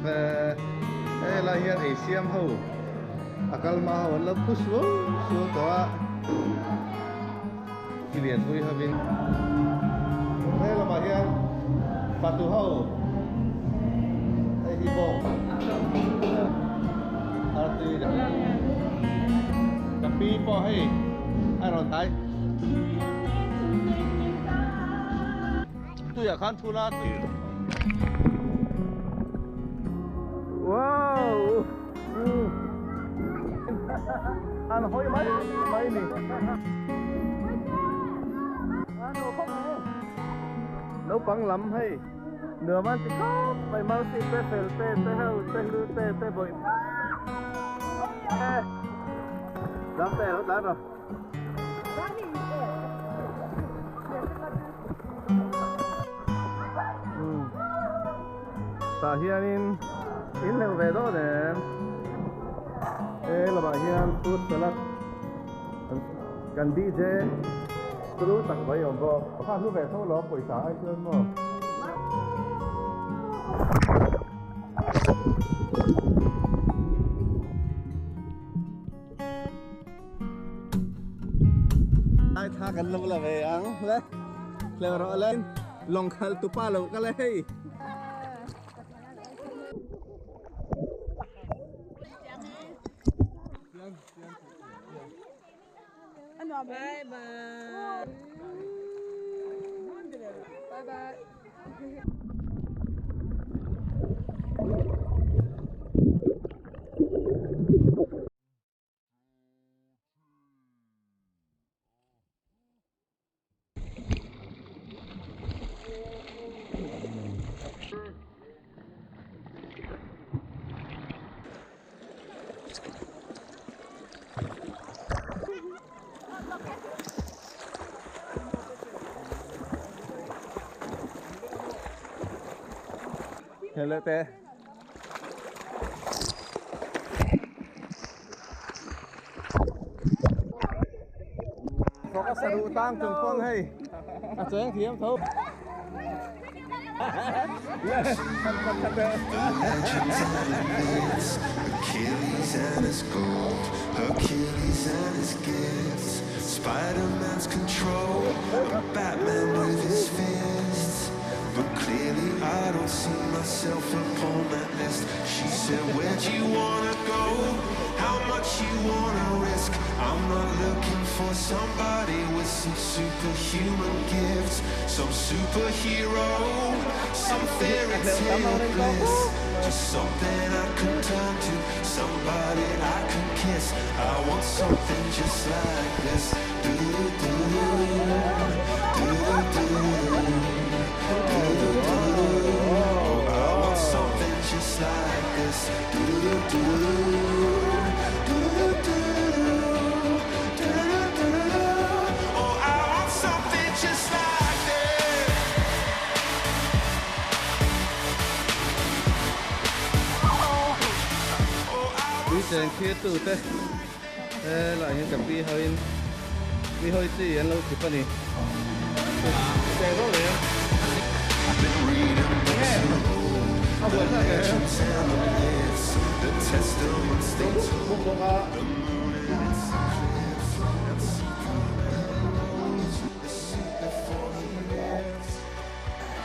là hiện Asian hậu akal ma hậu là puswo so toa kilian vui havin là mà hiện patu hậu ai đi bộ arti dah tapi po hey ai rồi thái tu ya kan thula tu wow ăn hôi mấy nè nấu bằng lắm hay nửa man thì có phải mang xịt tê phèn tê heo tê lư tê bội đám tê hết đám rồi ta hianin in leo về đó nè là bà hian tút salad gần DJ tút tặng với ông vợ có lúc về sau đó buổi sáng ai chơi mà ai tha gần lâu là về ăn lấy leo rõ lên lòng khal tu pa lâu cái lấy bye bye. Bye bye. hello te có cái xe đu tang trường phong hay chơi thì em thấu Achilles and his gold, Achilles and his gifts, Spider-Man's control, Batman with his fists. But clearly I don't see myself upon that list. She said, where'd you wanna go? How much you wanna risk? I'm not looking for somebody with some superhuman gifts, some superhero, some fairy tale bliss. Just something I can turn to, somebody I can kiss. I want something just like this. I want something just like this. Oh, I want something just like this. quý trên kia tụ te lại những cặp vi hơi gì anh lâu chụp anh đi xe đó liền nghe không buồn sao kìa bụng bụng à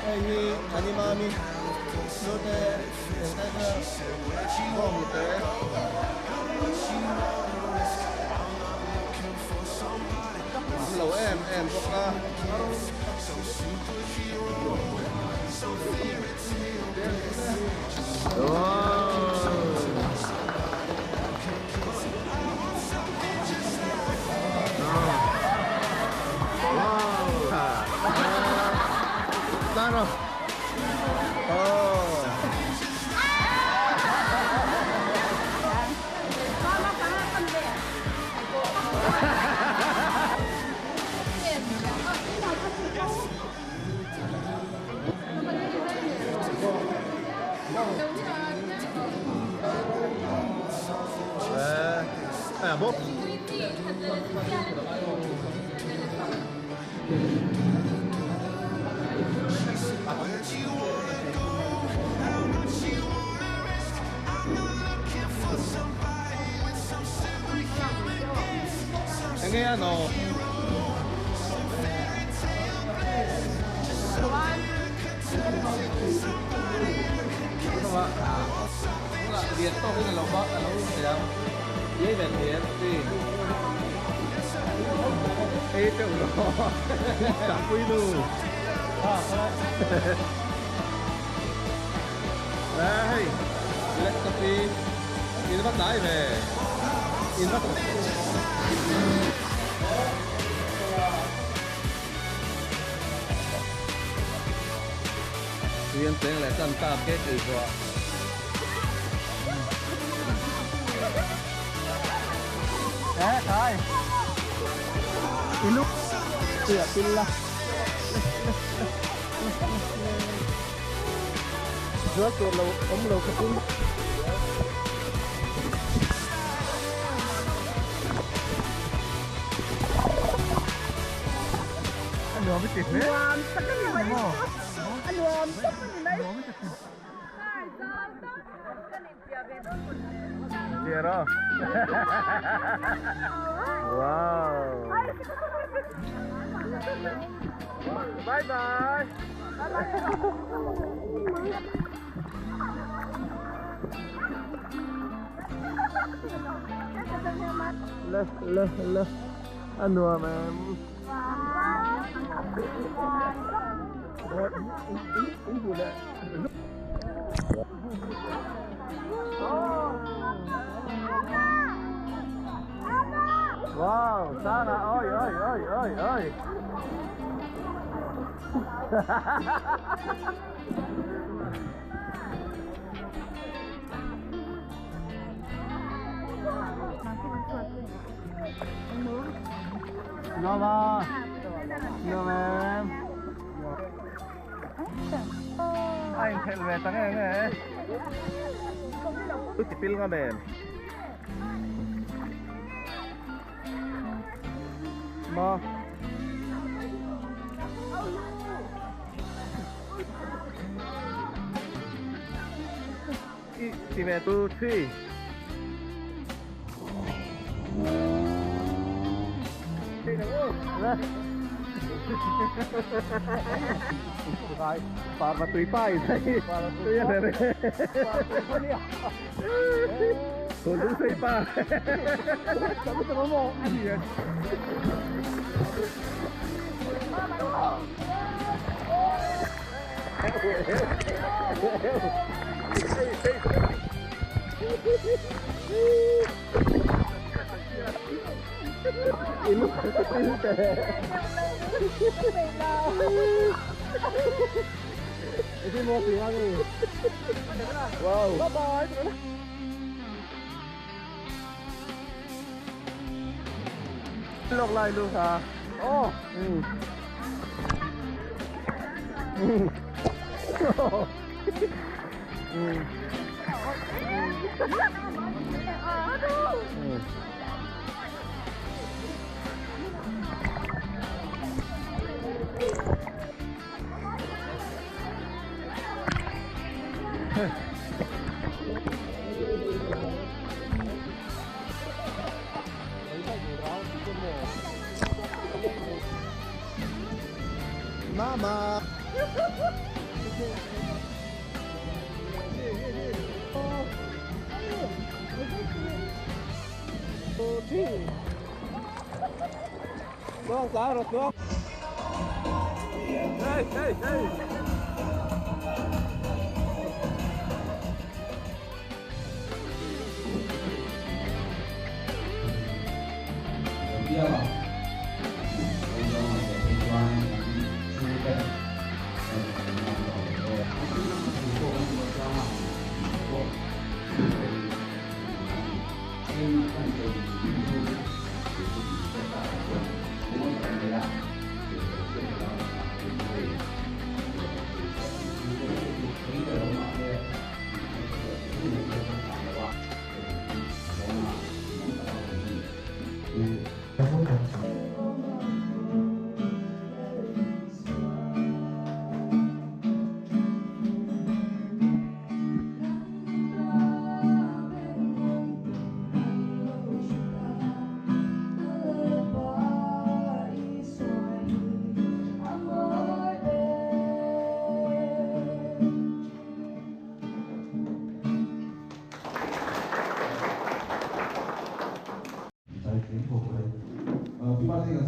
ini animami sudah không thế lâu em có ca ra rồi bốp Ang ano? Ano ba? Wala, dito ko na lomba, ano siya? Yay, ben, dito. Ito ulo. Sampoy no. Đây, let's coffee. In bắt đáy về. In bắt. Viên tiếng lại tân ta kết từ rồi. Đấy, thôi. In lúc tựa tin là. Rớt tuột lâu, ống lâu cái tin. Anh đùa mới chịt đấy. Warm, tất cả những Đúng không? anh warm, tất cả những đấy. Đùa mới chịt. Chia đó. Wow. Bye bye. Lơ. Anh đùa mà em. Ý gì nè. Wow, Sara, ơi. Nova, em. Anh thấy về tăng này. Tôi chỉ pil nga ben. Ma. Si về tu three. Para tuy pai sai. Tu ya re. Con tu sai pa. Kamu tu ngomong. Ini Ini mau tinggal nih. Wow. Bye bye. Lọc lại luôn hả? Ồ. Mama. Doang, Sarot, doang. Hey.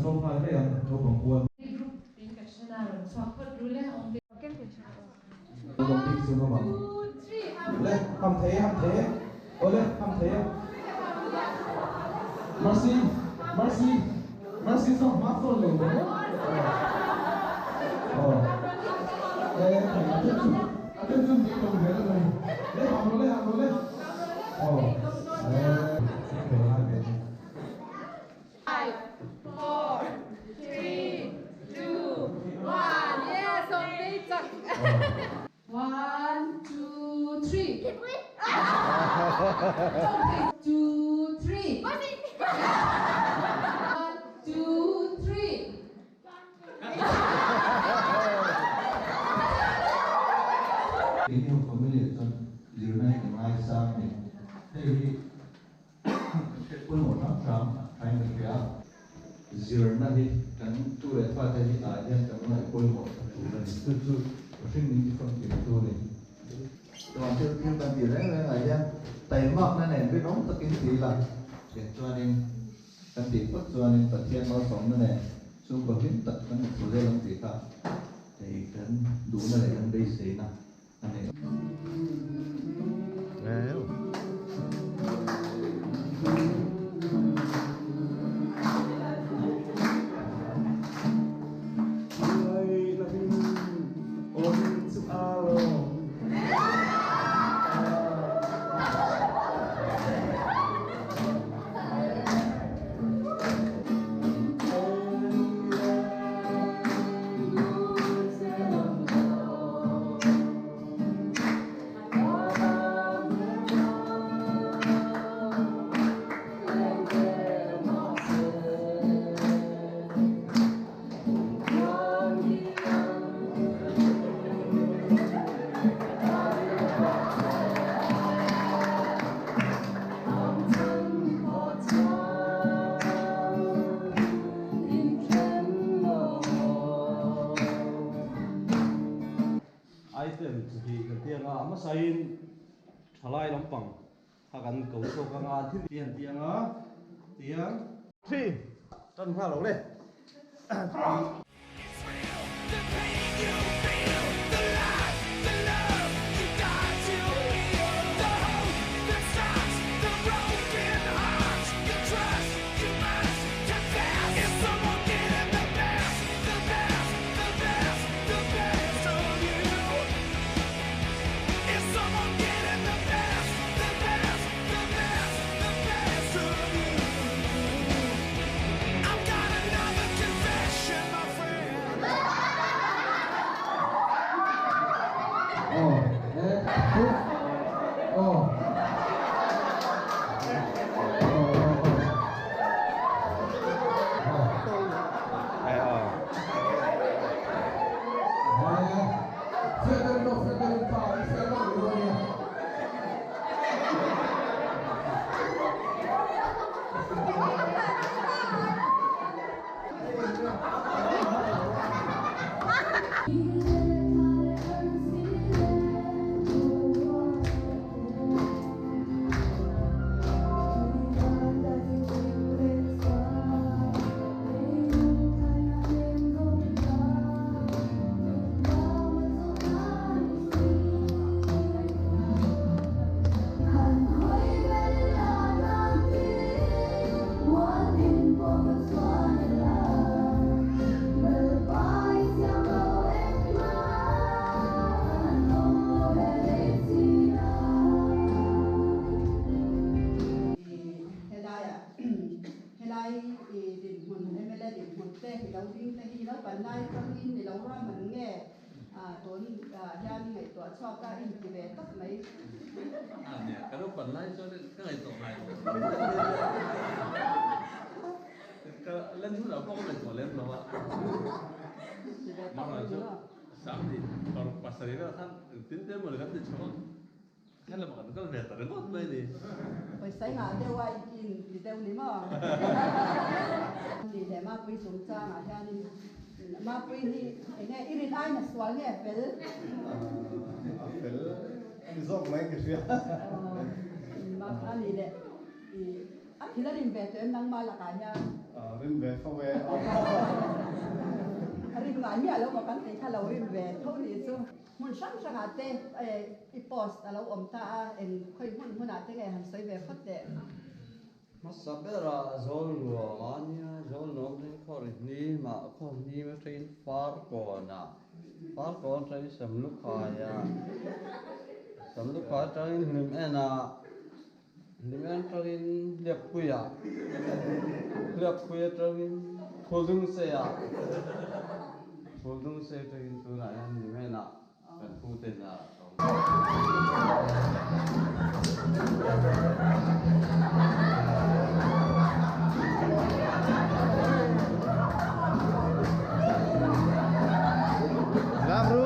số hai cái anh số bằng quân số bằng tích số bằng lên hầm thế ôi lên hầm thế Mercy số mắt phone lên rồi đây attention đi cùng với nó này lên hầm nó lên Five, four, three, two, one. Yes, okay, Chuck. 1, 2, 3. 2, 3. 1, 2, 3. Ini familiar con điều này thì mai sang thì đây cái quân một năm sáng hay là cái giờ này thì cần tu để phát triển lại nên cần lại quân một chủ là tự chủ và sinh những cái phương tiện tu này còn theo cần gì đấy là gì tay mọc này này với nóng tất cả gì là để cho nên cần gì bất cho nên tất nhiên nó sống này xung quanh hiện tất cả những thứ làm gì cả thì cần đủ là để ăn đây xí nào anh này item thì cái tiếng à mà sai thalai lampang hakan cầu so ka nga thi tiếng à tiếng 3 tân hoa lẩu lên cái lúc bận lại cho nên cái ngày tổ này lên chút nào không phải tổ lên đâu ạ mà là cho sáng thì còn bắt sấy là than tiến tới một lần thì cho cái là bọn nó về tận nó đây thì Phải xây ngã đeo ai in thì đeo ní mà thì để mà quy xuống trang à cha đi mà quy thì nghe ít ai là xóa nghe phải anh dọc mấy cái chuyện mà anh đi đấy thì thì là rim về tụi em đang mà là cả nhà rin về không về rim ngã nhà lâu mà cắn thấy khá lâu rim về thôi thì chứ muốn sáng sáng hạt tê post là lâu ông ta em khơi muốn hạt tê cái hàng xoay về phát tê Masabera zol ruangania zol nom den khorit ni ma khom ni ma train far ko train sam lu khaya train nim en train lep kuya train kholdung se train tu na nim ena kan pu te na Gabru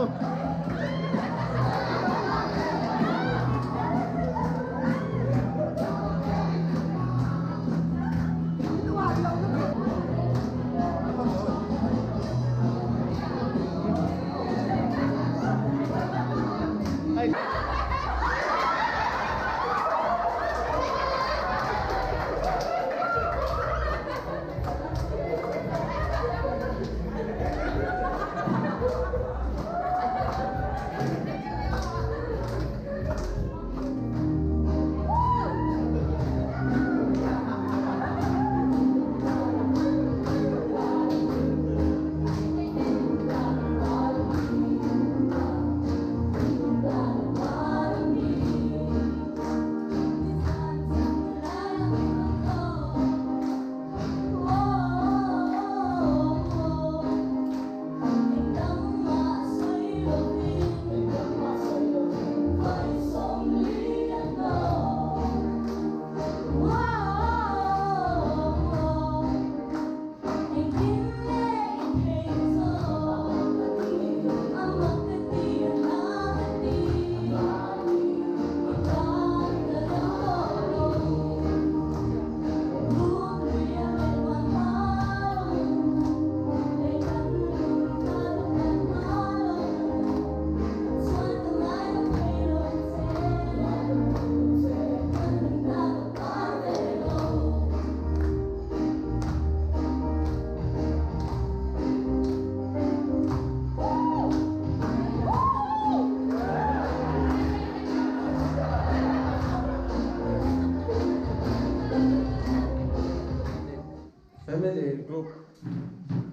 family group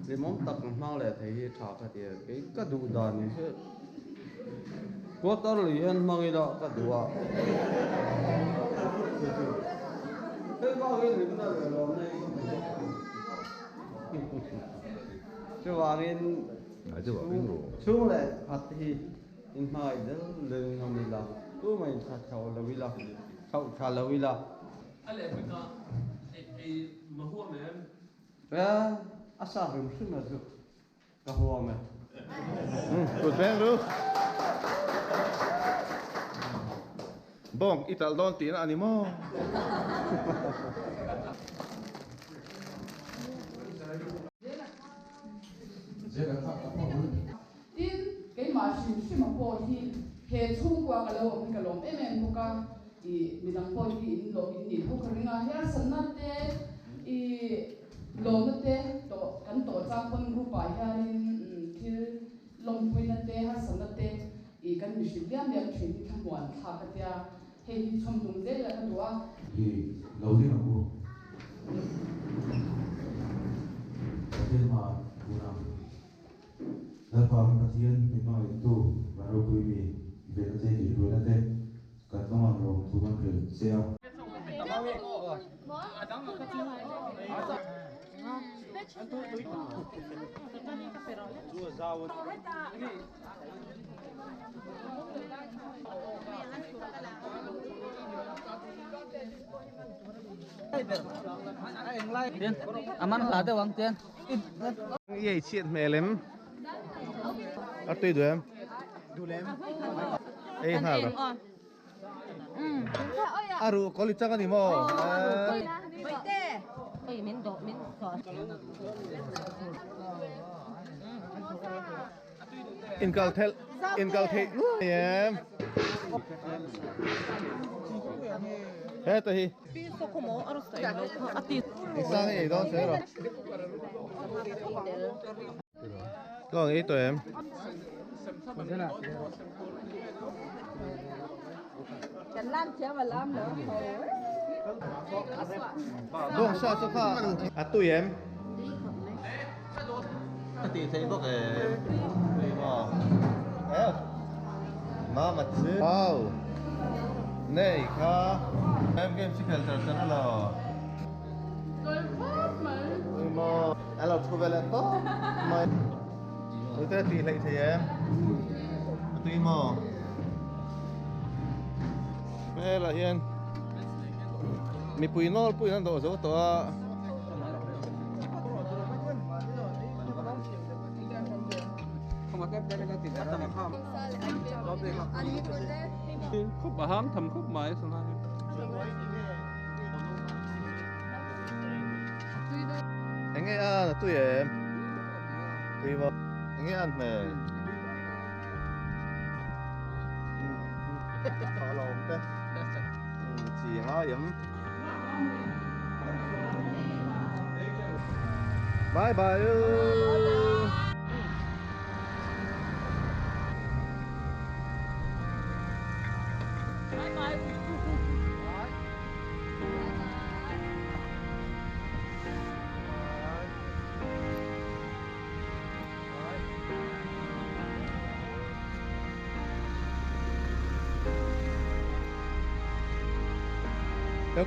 thì mong tập mang lại thấy thả cái đủ đàn này chứ có tao liền mang cái đó cái đủ à cái bao cái gì cũng là làm này chứ vào bên xuống lại phát thì in mai đó lên không đi làm tôi mày chào lâu là chào lâu là anh lại phải có mà hoa mẹ ya asa rum suna zu kahwa me Good bang ru Bong ital don tin animo tin cái mà xin mà bỏ thì hệ chung qua cái lâu cái lồng em một cái mình đang bỏ thì in lồng in đi không có riêng à hết sẵn nát thế lồng nát thế to cái tổ trang phân group bài ha thì lồng quên nát thế hết sẵn nát thế cái mình xin liam liam chuyện thì tham quan thà cái thế hệ trong đồng thế là cái đó thì lâu thế nào cô thế mà cô nào đã vào cái thiên mình nói tu và rồi tôi bị về cái gì rồi là thế cả công an rồi tôi vẫn phải xem aman khá tiêu bằng tiền Ye chuyện mẹ lem Ở tuy đuổi em Ê hả rồi Aru có lịch chắc animo ôi mình đổ mình giỏi In gal the em Hết rồi. 소코모 알았어. 아띠. 이상해 이런 새로. Còn ý tụi em. Chẳng làm chéo và làm nữa. Đúng sao số khác. À tụi em. Tí thấy bốc đi mà. Thấy không? Mà mặt chứ. Oh. Này kha. Em game chỉ cần chờ chân là. Đi mà. Anh là thu về lên tốt. Mà. Tôi thấy tỷ lệ thì em. Tuy mà. Mẹ là hiền. Mi pui nó đổ dấu to. Khúc bà hám thầm khúc mãi xong rồi. Anh nghe là tụi em. Tụi mà. Anh nghe ăn mẹ. Khó lòng thế. Chỉ hả yếm. Bye bye. Yo,